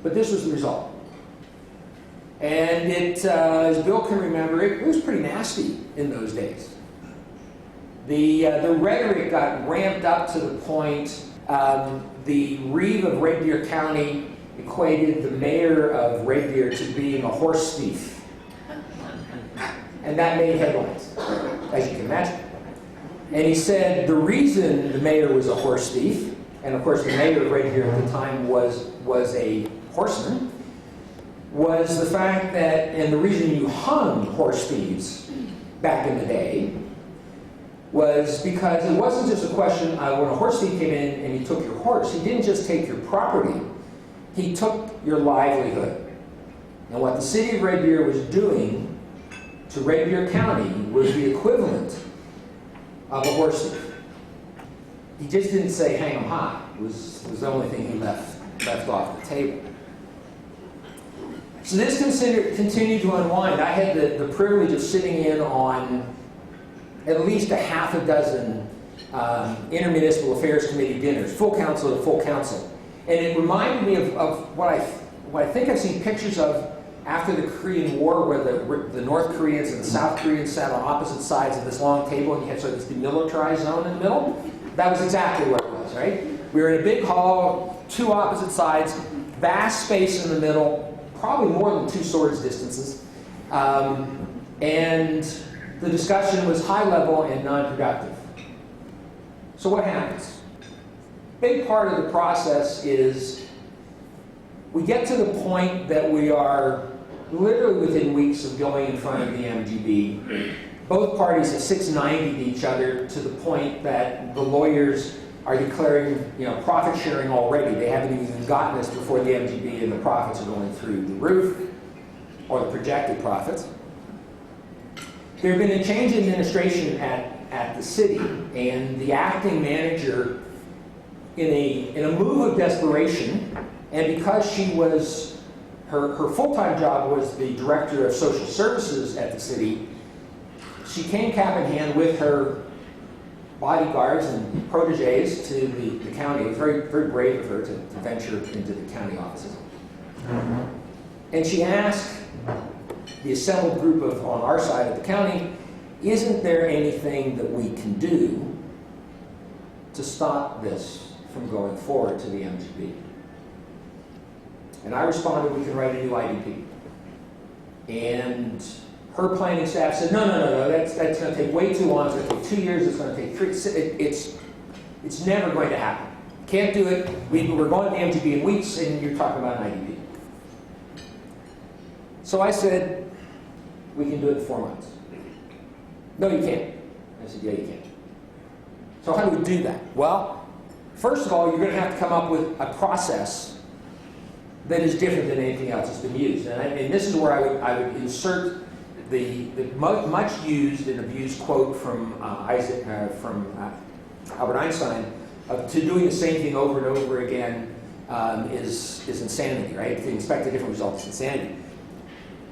But this was the result. And it, as Bill can remember, it was pretty nasty in those days. The rhetoric got ramped up to the point the Reeve of Red Deer County equated the mayor of Red Deer to being a horse thief. And that made headlines, as you can imagine. And he said the reason the mayor was a horse thief, and of course the mayor of Red Deer at the time was a horseman, was the fact that, and the reason you hung horse thieves back in the day, was because it wasn't just a question when a horse thief came in and he took your horse, he didn't just take your property, he took your livelihood. And what the city of Red Deer was doing to Red Deer County was the equivalent of a horse thief. He just didn't say hang 'em high. It was the only thing he left off the table. So this continued to unwind. I had the privilege of sitting in on at least a half a dozen Inter-Municipal Affairs Committee dinners, full council to full council. And it reminded me of what I think I've seen pictures of after the Korean War, where the North Koreans and the South Koreans sat on opposite sides of this long table, and you had sort of this demilitarized zone in the middle. That was exactly what it was, right? We were in a big hall, two opposite sides, vast space in the middle, probably more than 2 swords distances, and the discussion was high level and non-productive. So what happens? Big part of the process is we get to the point that we are literally within weeks of going in front of the MGB. Both parties have 690'd each other to the point that the lawyers are declaring, profit sharing already. They haven't even gotten this before the MGB, and the profits are going through the roof, or the projected profits. There had been a change in administration at the city, and the acting manager, in a move of desperation, and because she was, her full-time job was the director of social services at the city, she came cap in hand with her bodyguards and proteges to the county. It was very, very brave of her to venture into the county offices. And she asked the assembled group on our side of the county, isn't there anything that we can do to stop this from going forward to the MGB? And I responded, we can write a new IDP. And her planning staff said, no, that's going to take way too long. It's going to take 2 years. It's going to take 3. It's never going to happen. Can't do it. We're going to the MGB in weeks, and you're talking about an IDP. So I said, we can do it in 4 months. No, you can't. I said, yeah, you can. So how do we do that? Well, first of all, you're going to have to come up with a process that is different than anything else that's been used. And this is where I would insert the much used and abused quote from Albert Einstein to doing the same thing over and over again is insanity, right? If you expect a different result, it's insanity.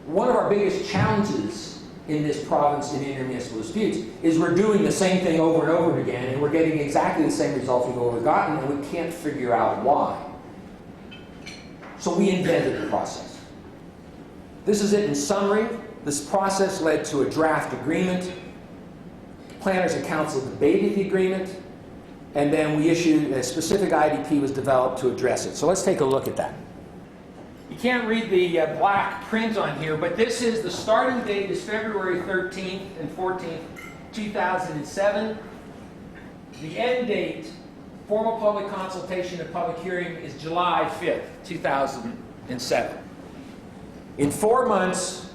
One of our biggest challenges in this province in intermunicipal disputes is we're doing the same thing over and over again, and we're getting exactly the same results we've always gotten, and we can't figure out why. So we invented the process. This is it in summary. This process led to a draft agreement. Planners and council debated the agreement, and then we issued a specific IDP was developed to address it. So let's take a look at that. You can't read the black print on here, but this is the starting date is February 13th and 14th, 2007. The end date, formal public consultation and public hearing, is July 5th, 2007. In 4 months,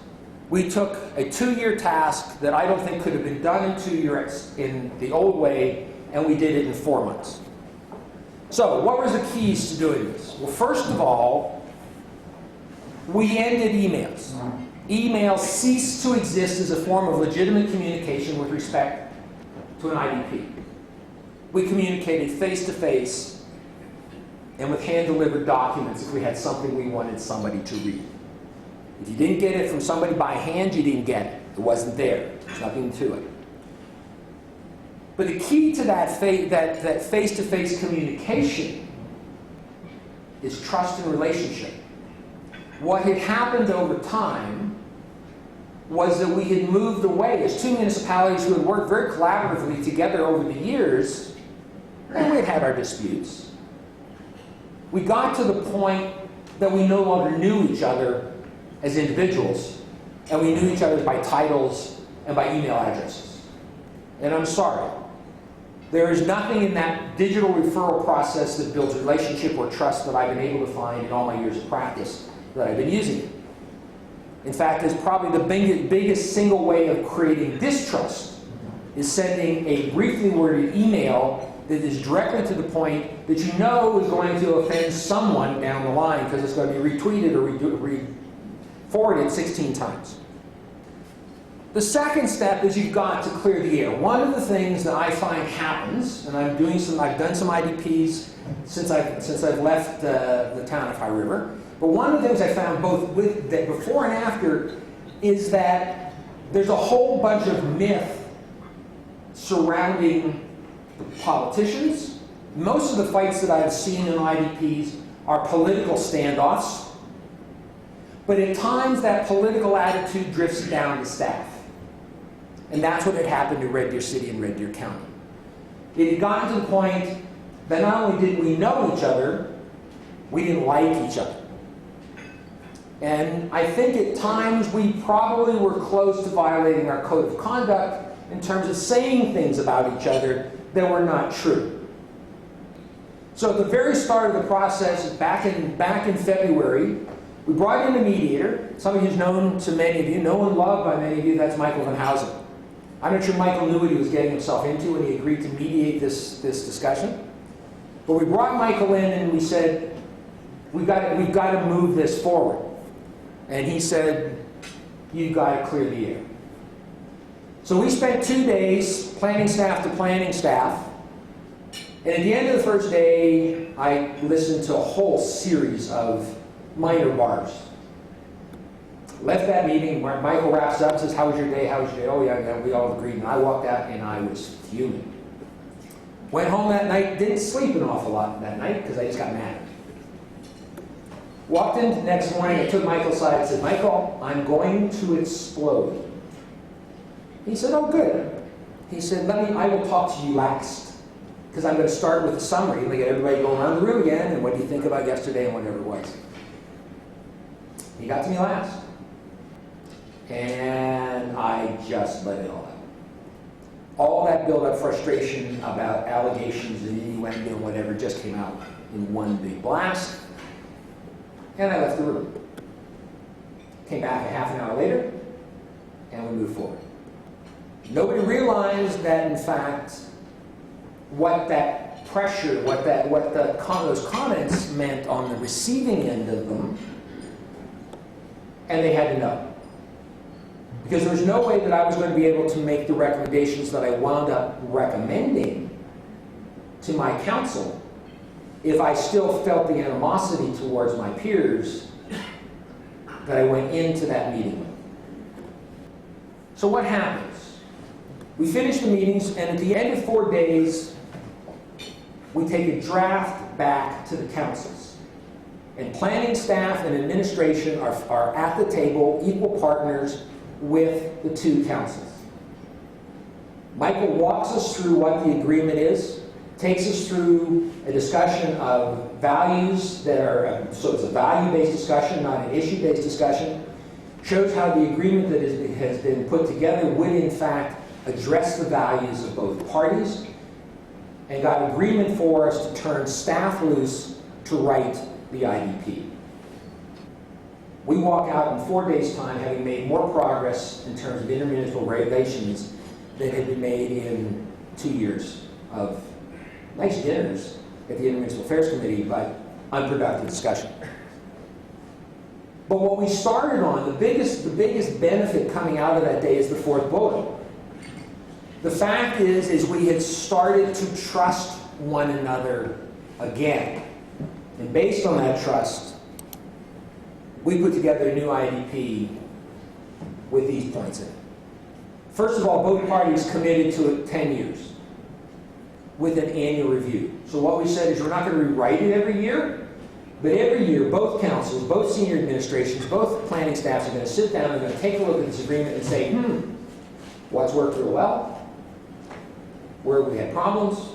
we took a 2-year task that I don't think could have been done in 2 years in the old way, and we did it in 4 months. So, what were the keys to doing this? Well, first of all, we ended emails. Emails ceased to exist as a form of legitimate communication with respect to an IDP. We communicated face-to-face and with hand-delivered documents if we had something we wanted somebody to read. If you didn't get it from somebody by hand, you didn't get it. It wasn't there. There's nothing to it. But the key to that face-to-face communication is trust and relationship. What had happened over time was that we had moved away as two municipalities who had worked very collaboratively together over the years, and we had had our disputes. We got to the point that we no longer knew each other as individuals, and we knew each other by titles and by email addresses. And I'm sorry. There is nothing in that digital referral process that builds relationship or trust that I've been able to find in all my years of practice that I've been using it. In fact, it's probably the biggest single way of creating distrust is sending a briefly worded email that is directly to the point that you know is going to offend someone down the line because it's going to be retweeted or forwarded 16 times. The second step is you've got to clear the air. One of the things that I find happens, and I've done some IDPs since I've left the town of High River, but one of the things I found both with that before and after is that there's a whole bunch of myth surrounding the politicians. Most of the fights that I've seen in IDPs are political standoffs, but at times that political attitude drifts down to staff. And that's what had happened to Red Deer City and Red Deer County. It had gotten to the point that not only didn't we know each other, we didn't like each other. And I think at times we probably were close to violating our code of conduct in terms of saying things about each other that were not true. So at the very start of the process, back in February, we brought in a mediator, somebody who's known to many of you, known and loved by many of you, that's Michael Van Housen. I'm not sure Michael knew what he was getting himself into when he agreed to mediate this discussion. But we brought Michael in and we said, we've got to move this forward. And he said, you've got to clear the air. So we spent 2 days, planning staff to planning staff. And at the end of the first day, I listened to a whole series of minor bars. Left that meeting where Michael wraps up, says, how was your day? How was your day? Oh yeah, we all agreed. And I walked out and I was fuming. Went home that night, didn't sleep an awful lot that night because I just got mad. Walked in the next morning, I took Michael aside and said, Michael, I'm going to explode. He said, oh good. He said, I will talk to you last. Because I'm going to start with a summary and get everybody going around the room again and what do you think about yesterday and whatever it was. He got to me last. And I just let it all out. All that built-up frustration about allegations and innuendo and whatever just came out in one big blast. And I left the room. Came back a half an hour later, and we moved forward. Nobody realized that, in fact, what that pressure, what those comments meant on the receiving end of them, and they had to know. Because there was no way that I was going to be able to make the recommendations that I wound up recommending to my council if I still felt the animosity towards my peers that I went into that meeting with. So what happens? We finish the meetings, and at the end of 4 days, we take a draft back to the councils. And planning staff and administration are at the table, equal partners, with the two councils. Michael walks us through what the agreement is, takes us through a discussion of values that are, so it's a value-based discussion, not an issue-based discussion, shows how the agreement that has been put together would in fact address the values of both parties, and got agreement for us to turn staff loose to write the IDP. We walk out in 4 days' time having made more progress in terms of intermunicipal relations than had been made in 2 years of nice dinners at the Inter-Municipal Affairs Committee, but unproductive discussion. But what we started on, the biggest benefit coming out of that day is the fourth bullet. The fact is we had started to trust one another again. And based on that trust, we put together a new IDP with these points in it. First of all, both parties committed to 10 years with an annual review. So what we said is we're not going to rewrite it every year, But every year, both councils, both senior administrations, both planning staffs are going to sit down and going to take a look at this agreement and say, what's worked real well? Where have we had problems?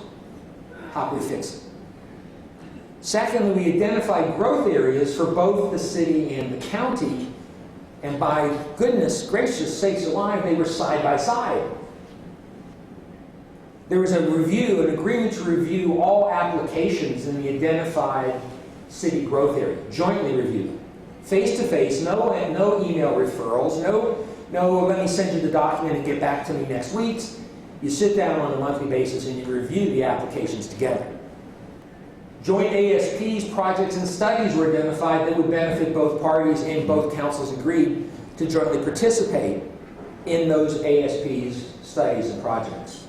How can we fix it? Secondly, we identified growth areas for both the city and the county, and by goodness gracious sakes alive, they were side by side. There was an agreement to review all applications in the identified city growth area, jointly review them. Face to face, no email referrals, no let me send you the document and get back to me next week. You sit down on a monthly basis and you review the applications together. Joint ASPs, projects, and studies were identified that would benefit both parties, and both councils agreed to jointly participate in those ASPs, studies, and projects.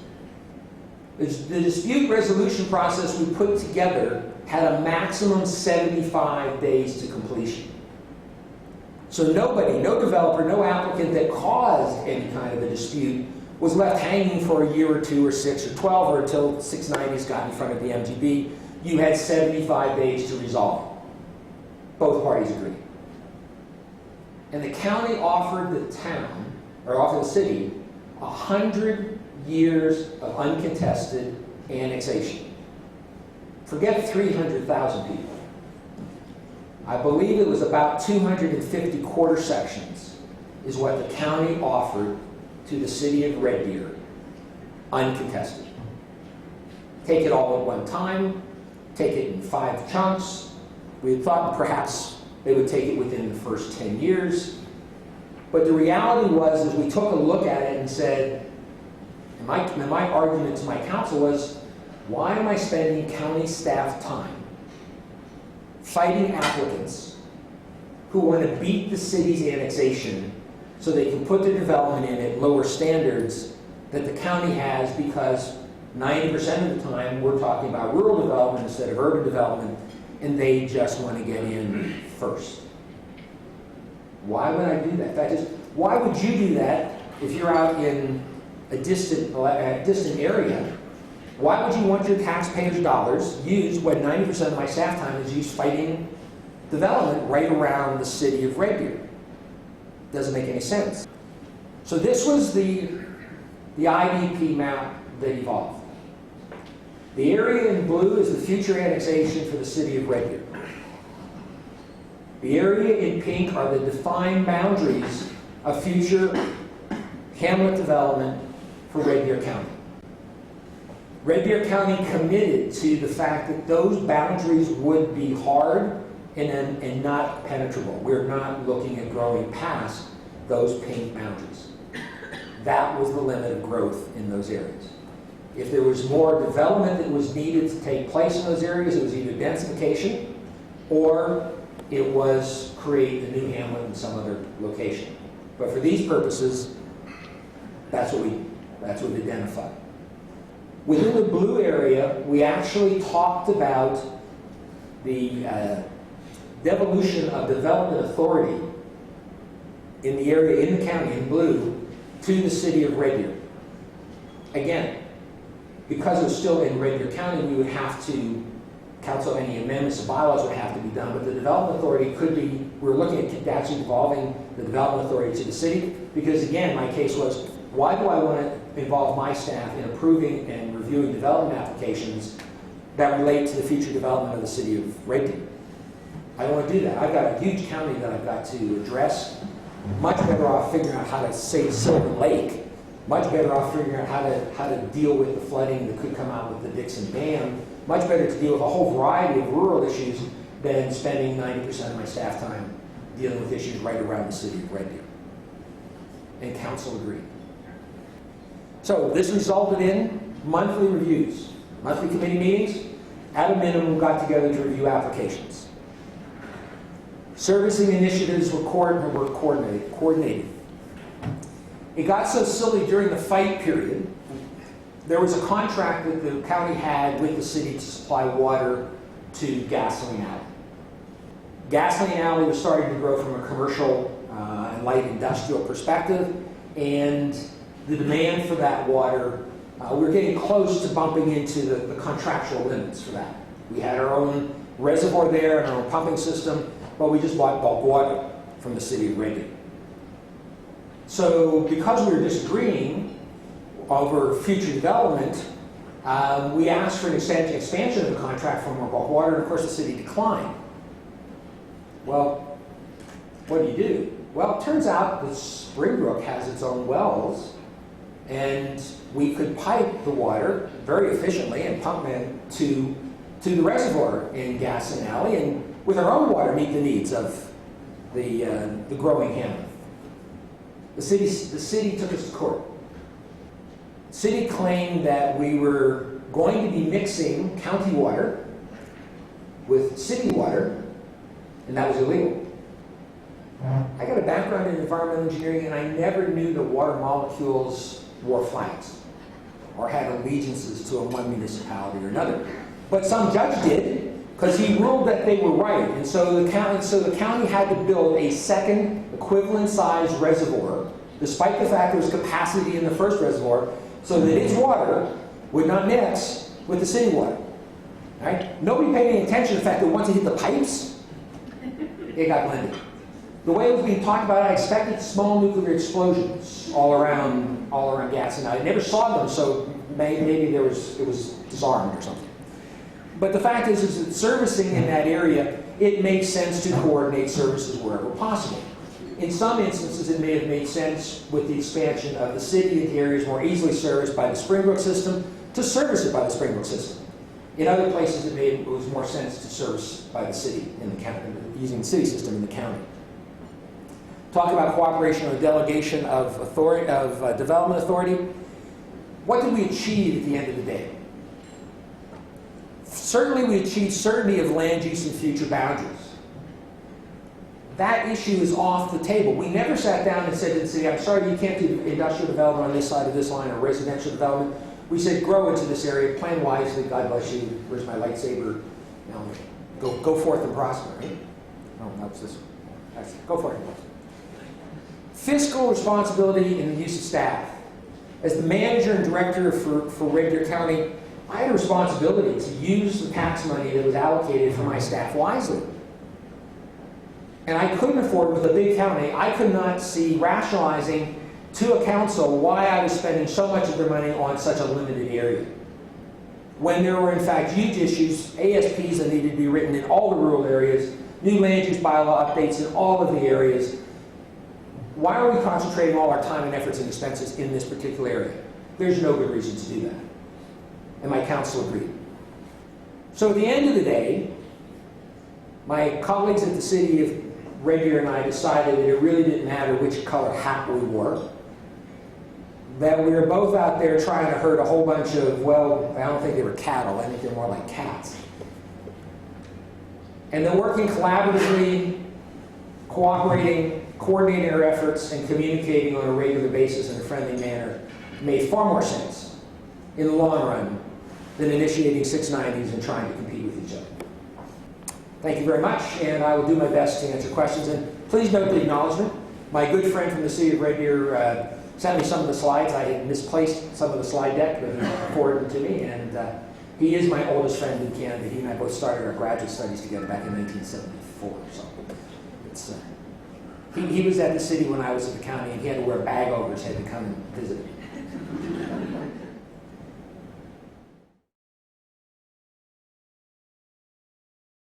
The dispute resolution process we put together had a maximum 75 days to completion. So nobody, no developer, no applicant that caused any kind of a dispute was left hanging for a year or 2 or 6 or 12 or until 690s got in front of the MGB. You had 75 days to resolve. Both parties agreed. And the county offered the town, or offered the city, 100 years of uncontested annexation. Forget 300,000 people. I believe it was about 250 quarter sections is what the county offered to the city of Red Deer, uncontested. Take it all at one time, take it in 5 chunks. We thought perhaps they would take it within the first 10 years. But the reality was, as we took a look at it and said, and my argument to my council was, why am I spending county staff time fighting applicants who want to beat the city's annexation so they can put their development in at lower standards that the county has, because 90% of the time we're talking about rural development instead of urban development, and they just want to get in first. Why would I do that? That is, why would you do that if you're out in a distant area? Why would you want your taxpayers' dollars used when 90% of my staff time is used fighting development right around the city of Red Deer? Doesn't make any sense. So this was the IDP map that evolved. The area in blue is the future annexation for the city of Red Deer. The area in pink are the defined boundaries of future hamlet development for Red Deer County. Red Deer County committed to the fact that those boundaries would be hard and not penetrable. We're not looking at growing past those pink boundaries. That was the limit of growth in those areas. If there was more development that was needed to take place in those areas, it was either densification or it was create a new hamlet in some other location. But for these purposes, that's what we identified. Within the blue area, we actually talked about the devolution of development authority in the area in the county in blue to the city of Red Deer. Again, because it was still in Red Deer County, we would have to council any amendments to bylaws would have to be done, but the development authority could be, we're looking at actually devolving the development authority to the city, because again, my case was, why do I want to involve my staff in approving and reviewing development applications that relate to the future development of the city of Red Deer? I don't want to do that. I've got a huge county that I've got to address. Much better off figuring out how to save Silver Lake. Much better off figuring out how to deal with the flooding that could come out with the Dixon Dam. Much better to deal with a whole variety of rural issues than spending 90% of my staff time dealing with issues right around the city of Red Deer. And council agreed. So this resulted in monthly reviews, monthly committee meetings. At a minimum, got together to review applications. Servicing initiatives were coordinated. It got so silly during the fight period. There was a contract that the county had with the city to supply water to Gasoline Alley. Gasoline Alley was starting to grow from a commercial and light industrial perspective, and the demand for that water, we were getting close to bumping into the contractual limits for that. We had our own reservoir there and our own pumping system, but we just bought bulk water from the city of Red Deer. So because we were disagreeing over future development, we asked for an expansion of the contract for more bulk water, and of course the city declined. Well, what do? Well, it turns out that Springbrook has its own wells, and we could pipe the water very efficiently and pump it to the reservoir in Gaston Alley, and with our own water meet the needs of the growing hamlet. The city took us to court. The city claimed that we were going to be mixing county water with city water, and that was illegal. I got a background in environmental engineering, and I never knew that water molecules wore flags or had allegiances to one municipality or another. But some judge did, because he ruled that they were right. And so the county had to build a second equivalent sized reservoir, despite the fact there was capacity in the first reservoir, so that its water would not mix with the city water. Right? Nobody paid any attention to the fact that once it hit the pipes, it got blended. The way it was being talked about, I expected small nuclear explosions all around Gaston. I never saw them, so maybe it was disarmed or something. But the fact is that servicing in that area, it makes sense to coordinate services wherever possible. In some instances, it may have made sense with the expansion of the city into areas more easily serviced by the Springbrook system to service it by the Springbrook system. In other places, it was more sense to service by the city in the county, using the city system in the county. Talk about cooperation or delegation of development authority. What did we achieve at the end of the day? Certainly we achieved certainty of land use and future boundaries. That issue is off the table. We never sat down and said to the city, I'm sorry, you can't do industrial development on this side of this line or residential development. We said, grow into this area, plan wisely, God bless you, where's my lightsaber? Go forth and prosper, right? No, that's this one. Go for it. Fiscal responsibility in the use of staff. As the manager and director for Red Deer County, I had a responsibility to use the tax money that was allocated for my staff wisely. And I couldn't afford, with a big county, I could not see rationalizing to a council why I was spending so much of their money on such a limited area. When there were in fact huge issues, ASPs that needed to be written in all the rural areas, new land use bylaw updates in all of the areas. Why are we concentrating all our time and efforts and expenses in this particular area? There's no good reason to do that. And my council agreed. So at the end of the day, my colleagues at the city of Red Deer and I decided that it really didn't matter which color hat we wore. That we were both out there trying to herd a whole bunch of, well, I don't think they were cattle, I think they're more like cats. And then working collaboratively, cooperating, coordinating our efforts, and communicating on a regular basis in a friendly manner made far more sense in the long run than initiating 690s and trying to compete with each other. Thank you very much, and I will do my best to answer questions. And please note the acknowledgement. My good friend from the city of Red Deer sent me some of the slides. I had misplaced some of the slide deck, but he forwarded them to me, and he is my oldest friend in Canada. He and I both started our graduate studies together back in 1974. So it's, he was at the city when I was at the county, and he had to wear a bag over his head to come and visit me.